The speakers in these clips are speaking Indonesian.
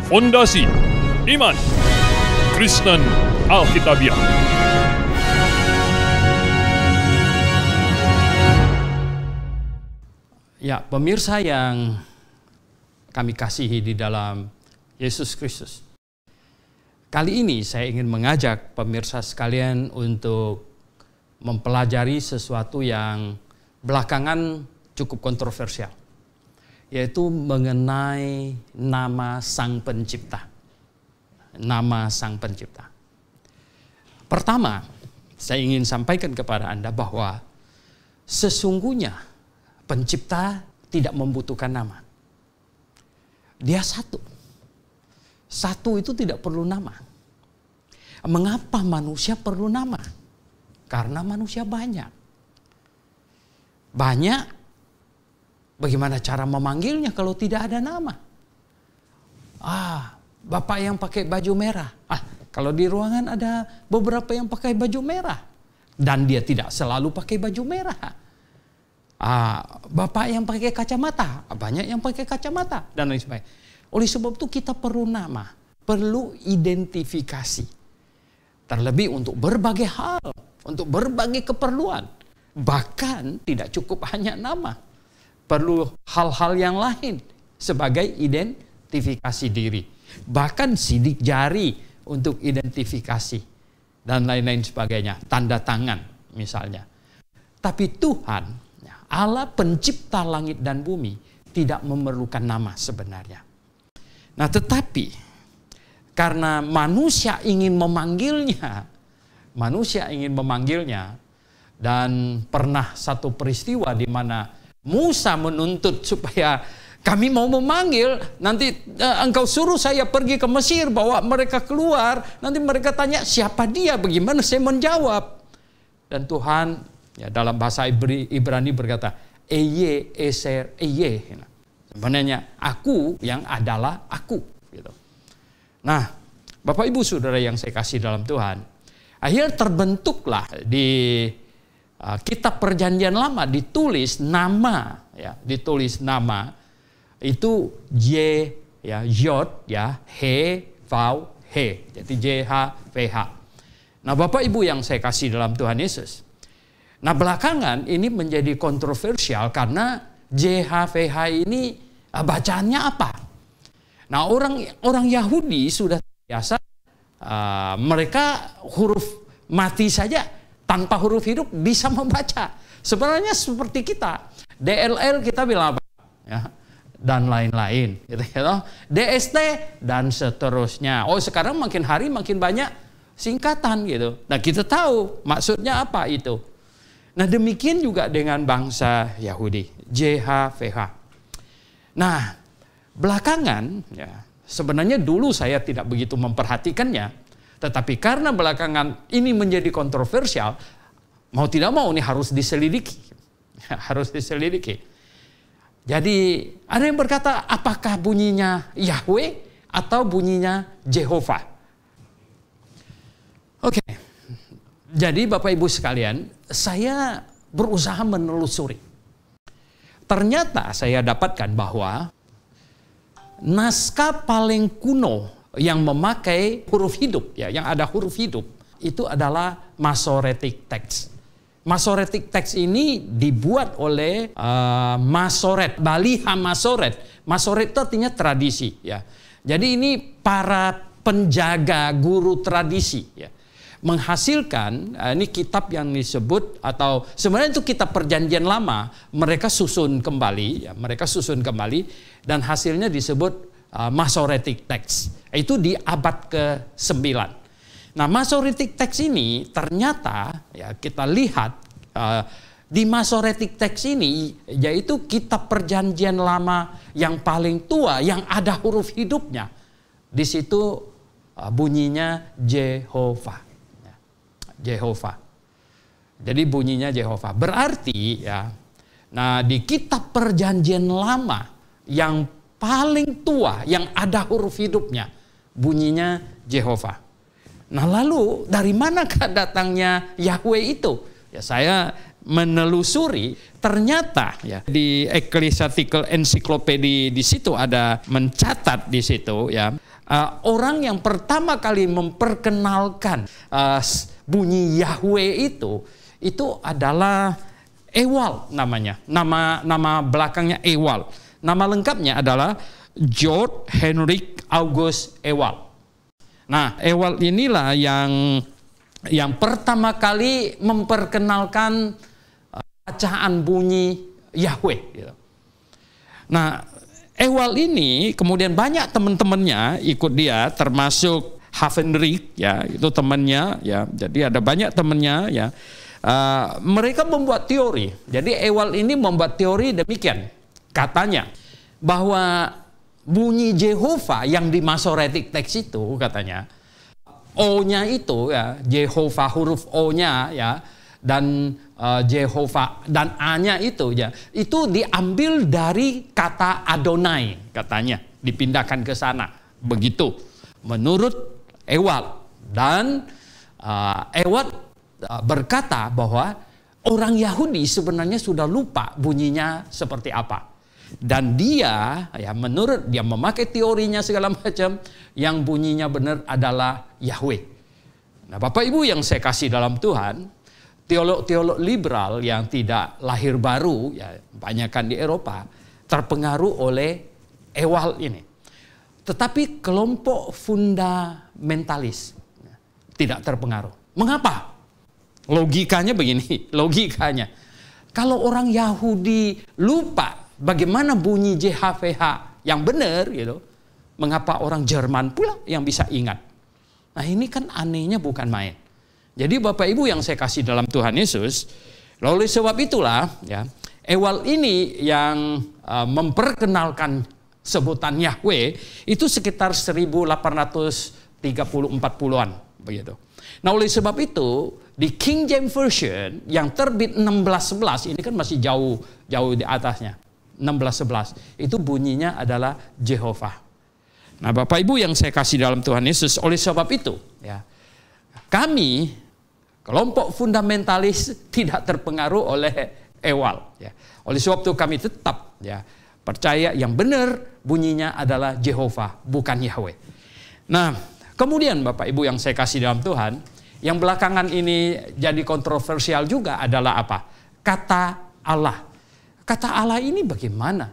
Fondasi Iman Kristen Alkitabiah. Ya, pemirsa yang kami kasihi di dalam Yesus Kristus. Kali ini saya ingin mengajak pemirsa sekalian untuk mempelajari sesuatu yang belakangan cukup kontroversial, yaitu mengenai nama Sang Pencipta. Nama Sang Pencipta. Pertama, saya ingin sampaikan kepada Anda bahwa sesungguhnya Pencipta tidak membutuhkan nama. Dia satu. Satu itu tidak perlu nama. Mengapa manusia perlu nama? Karena manusia banyak. Banyak, bagaimana cara memanggilnya kalau tidak ada nama? Bapak yang pakai baju merah. Kalau di ruangan ada beberapa yang pakai baju merah. Dan dia tidak selalu pakai baju merah. Bapak yang pakai kacamata. Banyak yang pakai kacamata. Dan lain sebagainya. Oleh sebab itu kita perlu nama. Perlu identifikasi. Terlebih untuk berbagai hal. Untuk berbagai keperluan. Bahkan tidak cukup hanya nama. Perlu hal-hal yang lain sebagai identifikasi diri. Bahkan sidik jari untuk identifikasi. Dan lain-lain sebagainya. Tanda tangan misalnya. Tapi Tuhan, Allah pencipta langit dan bumi, tidak memerlukan nama sebenarnya. Nah tetapi, karena manusia ingin memanggilnya, dan pernah satu peristiwa di mana Musa menuntut supaya kami mau memanggil, nanti engkau suruh saya pergi ke Mesir, bawa mereka keluar, nanti mereka tanya siapa dia, bagaimana saya menjawab. Dan Tuhan dalam bahasa Ibrani berkata, Eye Eser Eye. Sebenarnya aku yang adalah aku. Gitu. Nah, Bapak Ibu Saudara yang saya kasih dalam Tuhan, akhirnya terbentuklah di kitab Perjanjian Lama ditulis nama, itu Yod, He, Vau, He. Jadi JHVH. Nah, Bapak Ibu yang saya kasih dalam Tuhan Yesus. Nah, belakangan ini menjadi kontroversial karena JHVH ini bacaannya apa? Nah, orang Yahudi sudah biasa, mereka huruf mati saja tanpa huruf hidup bisa membaca. Sebenarnya seperti kita, DLL kita bilang apa? Dan lain-lain, gitu. DST dan seterusnya. Sekarang makin hari makin banyak singkatan gitu. Nah, kita tahu maksudnya apa itu. Nah, demikian juga dengan bangsa Yahudi, JHVH. Nah, belakangan, sebenarnya dulu saya tidak begitu memperhatikannya, tetapi karena belakangan ini menjadi kontroversial, mau tidak mau ini harus diselidiki. Harus diselidiki. Jadi, ada yang berkata, apakah bunyinya Yahweh atau bunyinya Jehovah? Oke. Jadi Bapak Ibu sekalian, saya berusaha menelusuri. Ternyata saya dapatkan bahwa naskah paling kuno yang memakai huruf hidup, yang ada huruf hidup, itu adalah Masoretic Text. Masoretic Text ini dibuat oleh Masoret, Baliha Masoret. Masoret itu artinya tradisi. Jadi ini para penjaga guru tradisi. Menghasilkan, ini kitab yang disebut, atau sebenarnya itu kitab Perjanjian Lama, mereka susun kembali, dan hasilnya disebut Masoretic Text. Itu di abad ke-9. Nah, Masoretic Text ini ternyata, kita lihat di Masoretic Text ini, yaitu kitab Perjanjian Lama yang paling tua, yang ada huruf hidupnya. Di situ bunyinya Jehovah. Jehovah. Jadi bunyinya Jehovah. Berarti nah di kitab Perjanjian Lama yang paling tua yang ada huruf hidupnya bunyinya Jehovah. Nah lalu dari manakah datangnya Yahweh itu? Ya saya menelusuri, ternyata ya di Ecclesiastical Encyclopedia di situ ada mencatat di situ ya, orang yang pertama kali memperkenalkan bunyi Yahweh itu adalah Ewald namanya. Nama belakangnya Ewald. Nama lengkapnya adalah George Henrik August Ewald. Nah, Ewald inilah yang pertama kali memperkenalkan bacaan bunyi Yahweh. Gitu. Nah, Ewald ini kemudian banyak teman-temannya ikut dia, termasuk Havenrich, ya itu temannya, ya. Jadi ada banyak temannya, ya. Mereka membuat teori. Jadi Ewald ini membuat teori demikian, katanya bahwa bunyi Jehovah yang di Masoretic text itu katanya O-nya itu ya Jehovah huruf O-nya ya dan Jehovah dan A-nya itu ya itu diambil dari kata Adonai katanya dipindahkan ke sana begitu menurut Ewald dan Ewald berkata bahwa orang Yahudi sebenarnya sudah lupa bunyinya seperti apa. Dan dia, ya menurut dia memakai teorinya segala macam, yang bunyinya benar adalah Yahweh. Nah Bapak Ibu yang saya kasih dalam Tuhan, teolog-teolog liberal yang tidak lahir baru, ya banyakkan di Eropa, terpengaruh oleh Ewald ini. Tetapi kelompok fundamentalis tidak terpengaruh. Mengapa? Logikanya begini, logikanya. Kalau orang Yahudi lupa bagaimana bunyi JHVH yang benar gitu, mengapa orang Jerman pula yang bisa ingat? Nah ini kan anehnya bukan main. Jadi Bapak Ibu yang saya kasih dalam Tuhan Yesus, oleh sebab itulah ya, Ewald ini yang memperkenalkan sebutan Yahweh itu sekitar 1830-40-an begitu. Nah oleh sebab itu di King James Version yang terbit 1611 ini kan masih jauh di atasnya. 1611 itu bunyinya adalah Jehovah. Nah Bapak Ibu yang saya kasih dalam Tuhan Yesus, oleh sebab itu ya kami kelompok fundamentalis tidak terpengaruh oleh Ewald ya. Oleh sebab itu kami tetap ya percaya yang benar bunyinya adalah Jehovah bukan Yahweh. Nah kemudian Bapak Ibu yang saya kasih dalam Tuhan, yang belakangan ini jadi kontroversial juga adalah apa? Kata Allah. Kata Allah ini bagaimana?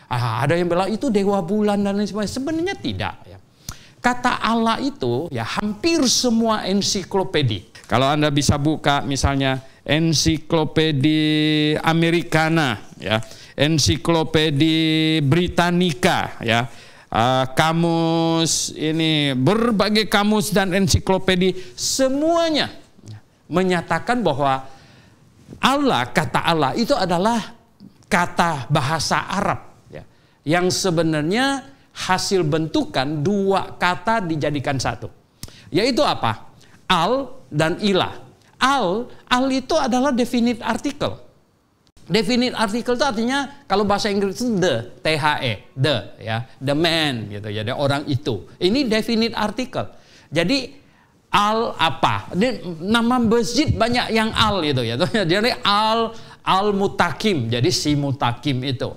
Ada yang bilang itu dewa bulan dan lain sebagainya. Sebenarnya tidak. Ya. Kata Allah itu ya hampir semua ensiklopedi. Kalau Anda bisa buka misalnya Ensiklopedi Americana, ya, Ensiklopedi Britannica, ya. Kamus ini berbagai kamus dan ensiklopedi semuanya menyatakan bahwa Allah, kata Allah itu adalah kata bahasa Arab ya, yang sebenarnya hasil bentukan dua kata dijadikan satu, yaitu apa? Al dan ilah. Al itu adalah definite article. Definite article itu artinya kalau bahasa Inggris itu the, the, ya, the man gitu, jadi orang itu. Ini definite article. Jadi al apa? Nama masjid banyak yang al gitu ya. Jadi al mutakim, jadi si mutakim itu.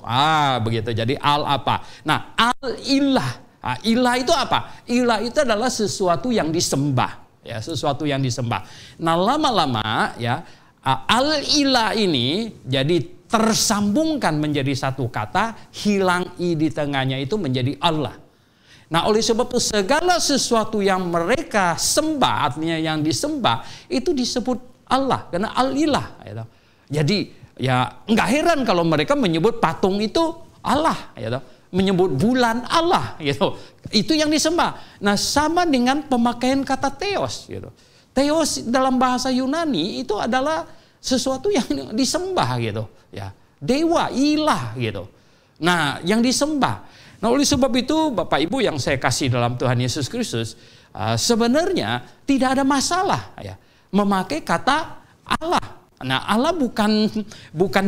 Begitu. Jadi al apa? Nah, al ilah. Ilah itu apa? Ilah itu adalah sesuatu yang disembah, ya, sesuatu yang disembah. Nah, lama-lama ya al-ilah ini jadi tersambungkan menjadi satu kata, hilang i di tengahnya itu menjadi Allah. Nah oleh sebab itu segala sesuatu yang mereka sembah, artinya yang disembah, itu disebut Allah, karena al-ilah. Jadi ya nggak heran kalau mereka menyebut patung itu Allah, menyebut bulan Allah, gitu. Itu yang disembah. Nah sama dengan pemakaian kata theos, gitu. Theos dalam bahasa Yunani itu adalah sesuatu yang disembah gitu, ya, dewa, ilah gitu. Nah, yang disembah. Nah, oleh sebab itu Bapak Ibu yang saya kasih dalam Tuhan Yesus Kristus, sebenarnya tidak ada masalah ya memakai kata Allah. Nah, Allah bukan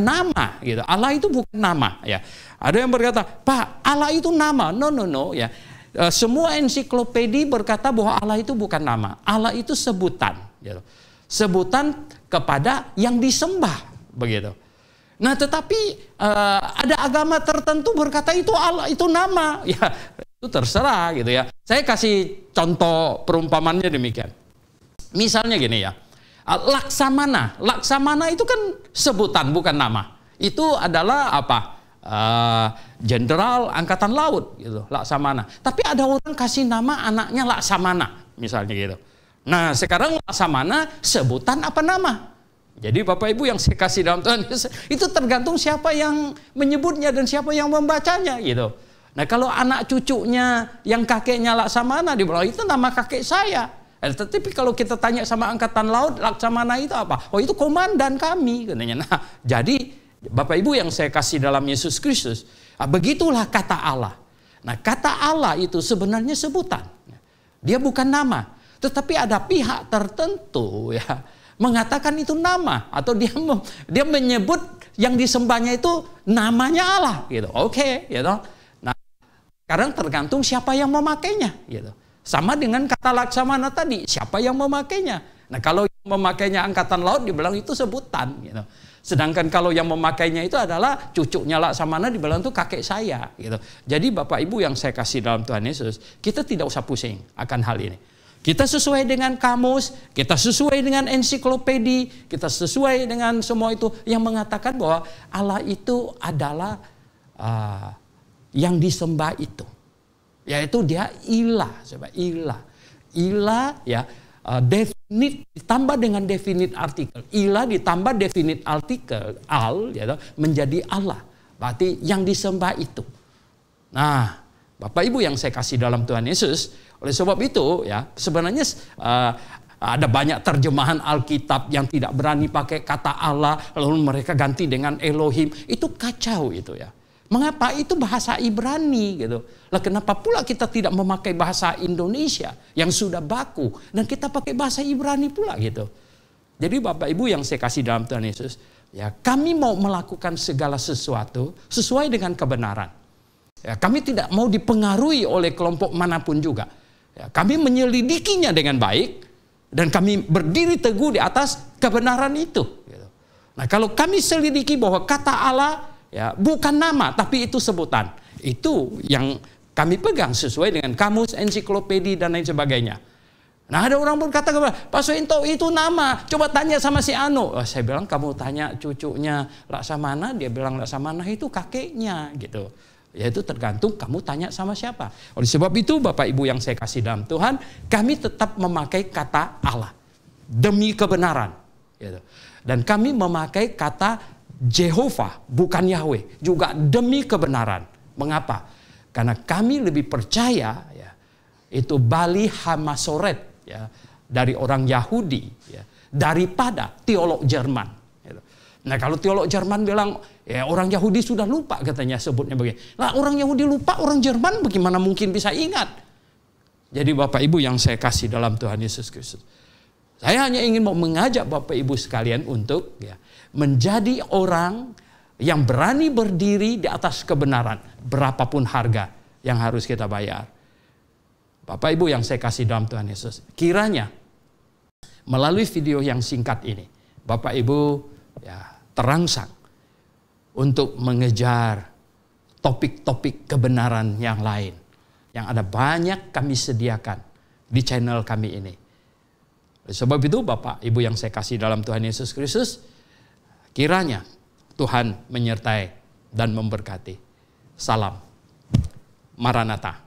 nama gitu. Allah itu bukan nama ya. Ada yang berkata, "Pak, Allah itu nama." No ya. semua ensiklopedi berkata bahwa Allah itu bukan nama. Allah itu sebutan. Gitu. Sebutan kepada yang disembah. Begitu. Nah tetapi ada agama tertentu berkata itu Allah, itu nama. Ya itu terserah gitu ya. Saya kasih contoh perumpamannya demikian. Misalnya gini ya. Laksamana. Laksamana itu kan sebutan bukan nama. Itu adalah apa? Jenderal Angkatan Laut gitu, Laksamana. Tapi ada orang kasih nama anaknya Laksamana misalnya gitu. Nah sekarang Laksamana sebutan apa nama? Jadi Bapak Ibu yang saya kasih dalam Tuhan, itu tergantung siapa yang menyebutnya dan siapa yang membacanya gitu. Nah kalau anak cucunya yang kakeknya Laksamana dibilang itu nama kakek saya. Tetapi kalau kita tanya sama Angkatan Laut, Laksamana itu apa? Oh itu komandan kami katanya. Nah jadi Bapak Ibu yang saya kasih dalam Yesus Kristus, begitulah kata Allah. Nah kata Allah itu sebenarnya sebutan. Dia bukan nama. Tetapi ada pihak tertentu ya mengatakan itu nama. Atau dia menyebut yang disembahnya itu namanya Allah. Gitu. Oke, gitu. Nah sekarang tergantung siapa yang memakainya. Gitu. Sama dengan kata Laksamana tadi, siapa yang memakainya. Nah kalau yang memakainya Angkatan Laut dibilang itu sebutan. Gitu. Sedangkan kalau yang memakainya itu adalah cucunya Laksamana dibilang itu kakek saya. Gitu. Jadi Bapak Ibu yang saya kasih dalam Tuhan Yesus, kita tidak usah pusing akan hal ini. Kita sesuai dengan kamus, kita sesuai dengan ensiklopedi, kita sesuai dengan semua itu yang mengatakan bahwa Allah itu adalah yang disembah itu. Yaitu dia ilah. Ilah ya. Definite ditambah dengan definite artikel. Ilah ditambah definite artikel ya, menjadi Allah. Berarti yang disembah itu. Nah, Bapak Ibu yang saya kasih dalam Tuhan Yesus, oleh sebab itu ya sebenarnya ada banyak terjemahan Alkitab yang tidak berani pakai kata Allah, lalu mereka ganti dengan Elohim. Itu kacau itu ya. Mengapa? Itu bahasa Ibrani gitu. Lah kenapa pula kita tidak memakai bahasa Indonesia yang sudah baku dan kita pakai bahasa Ibrani pula gitu. Jadi Bapak Ibu yang saya kasih dalam Tuhan Yesus, ya kami mau melakukan segala sesuatu sesuai dengan kebenaran. Ya, kami tidak mau dipengaruhi oleh kelompok manapun juga. Ya, kami menyelidikinya dengan baik dan kami berdiri teguh di atas kebenaran itu. Gitu. Nah kalau kami selidiki bahwa kata Allah ya, bukan nama, tapi itu sebutan. Itu yang kami pegang sesuai dengan kamus, ensiklopedi, dan lain sebagainya. Nah ada orang berkata, Pak Suinto itu nama, coba tanya sama si Anu. Saya bilang kamu tanya cucunya Laksamana, dia bilang Laksamana itu kakeknya gitu. Ya itu tergantung kamu tanya sama siapa. Oleh sebab itu Bapak Ibu yang saya kasih dalam Tuhan, kami tetap memakai kata Allah. Demi kebenaran. Gitu. Dan kami memakai kata Jehovah, bukan Yahweh, juga demi kebenaran. Mengapa? Karena kami lebih percaya ya, itu Bali Hamasoret ya, dari orang Yahudi ya, daripada teolog Jerman. Gitu. Nah kalau teolog Jerman bilang ya orang Yahudi sudah lupa katanya sebutnya begini. Nah orang Yahudi lupa, orang Jerman bagaimana mungkin bisa ingat? Jadi Bapak Ibu yang saya kasih dalam Tuhan Yesus Kristus, saya hanya ingin mau mengajak Bapak Ibu sekalian untuk ya, menjadi orang yang berani berdiri di atas kebenaran, berapapun harga yang harus kita bayar. Bapak Ibu yang saya kasih dalam Tuhan Yesus, kiranya melalui video yang singkat ini, Bapak Ibu ya, terangsang untuk mengejar topik-topik kebenaran yang lain. Yang ada banyak kami sediakan di channel kami ini. Sebab itu Bapak Ibu yang saya kasih dalam Tuhan Yesus Kristus, kiranya Tuhan menyertai dan memberkati. Salam Maranatha.